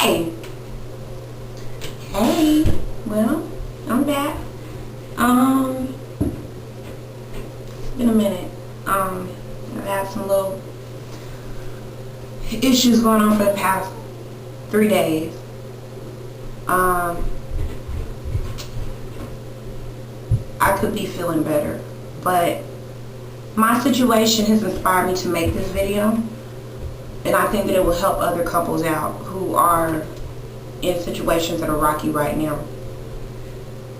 Hey! Hey! Well, I'm back. It's been a minute. I've had some little issues going on for the past 3 days. I could be feeling better, but my situation has inspired me to make this video, and I think that it will help other couples out who are in situations that are rocky right now.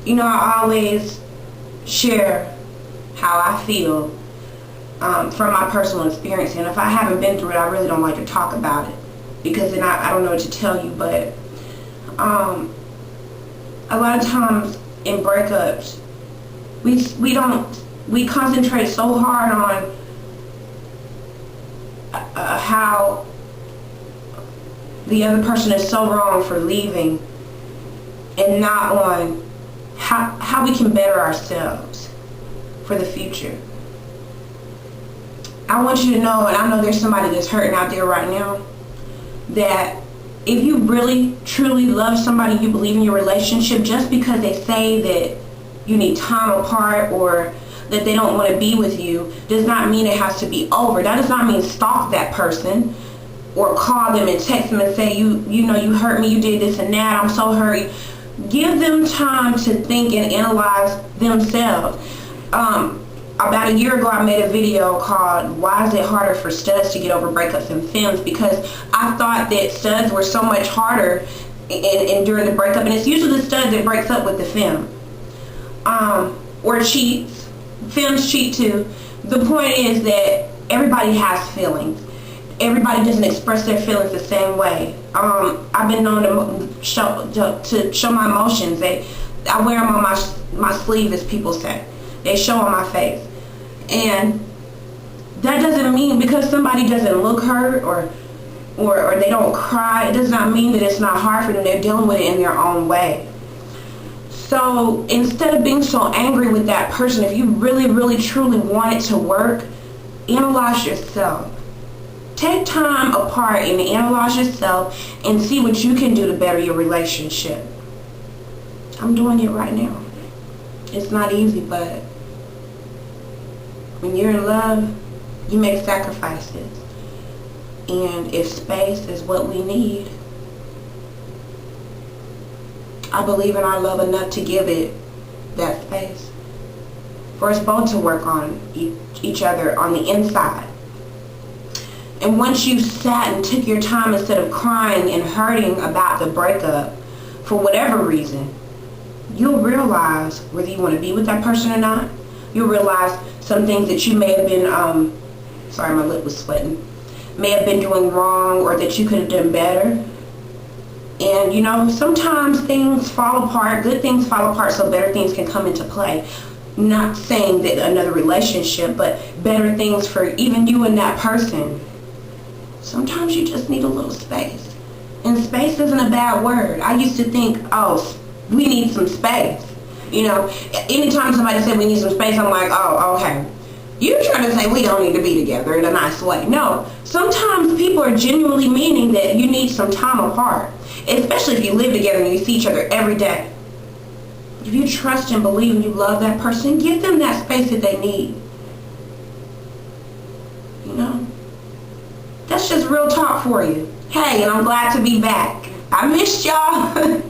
You know, I always share how I feel from my personal experience, and if I haven't been through it, I really don't like to talk about it, because then I don't know what to tell you. But a lot of times in breakups, we concentrate so hard on how the other person is so wrong for leaving, and not on how we can better ourselves for the future. I want you to know, and I know there's somebody that's hurting out there right now, that if you really truly love somebody, you believe in your relationship, just because they say that you need time apart or that they don't want to be with you, does not mean it has to be over. That does not mean stalk that person or call them and text them and say, you know, you hurt me, you did this and that, I'm so hurt. Give them time to think and analyze themselves. About a year ago, I made a video called "Why is it harder for studs to get over breakups than femmes?" because I thought that studs were so much harder during the breakup, and it's usually the stud that breaks up with the femme or cheats. Femmes cheat too. The point is that everybody has feelings. Everybody doesn't express their feelings the same way. I've been known to show my emotions. I wear them on my sleeve, as people say. They show on my face. And that doesn't mean because somebody doesn't look hurt or they don't cry, it does not mean that it's not hard for them. They're dealing with it in their own way. So instead of being so angry with that person, if you really, really, truly want it to work, analyze yourself. Take time apart and analyze yourself and see what you can do to better your relationship. I'm doing it right now. It's not easy, but when you're in love, you make sacrifices. And if space is what we need, I believe in our love enough to give it that space for us both to work on each other on the inside. And once you sat and took your time, instead of crying and hurting about the breakup for whatever reason, you'll realize whether you want to be with that person or not. You'll realize some things that you may have been, sorry, my lip was sweating, may have been doing wrong, or that you could have done better. And you know, sometimes things fall apart, good things fall apart so better things can come into play. Not saying that another relationship, but better things for even you and that person. Sometimes you just need a little space. And space isn't a bad word. I used to think, oh, we need some space. You know, anytime somebody said we need some space, I'm like, oh, okay. You're trying to say we don't need to be together in a nice way. No, sometimes people are genuinely meaning that you need some time apart, especially if you live together and you see each other every day. If you trust and believe and you love that person, give them that space that they need. You know? That's just real talk for you. Hey, and I'm glad to be back. I missed y'all.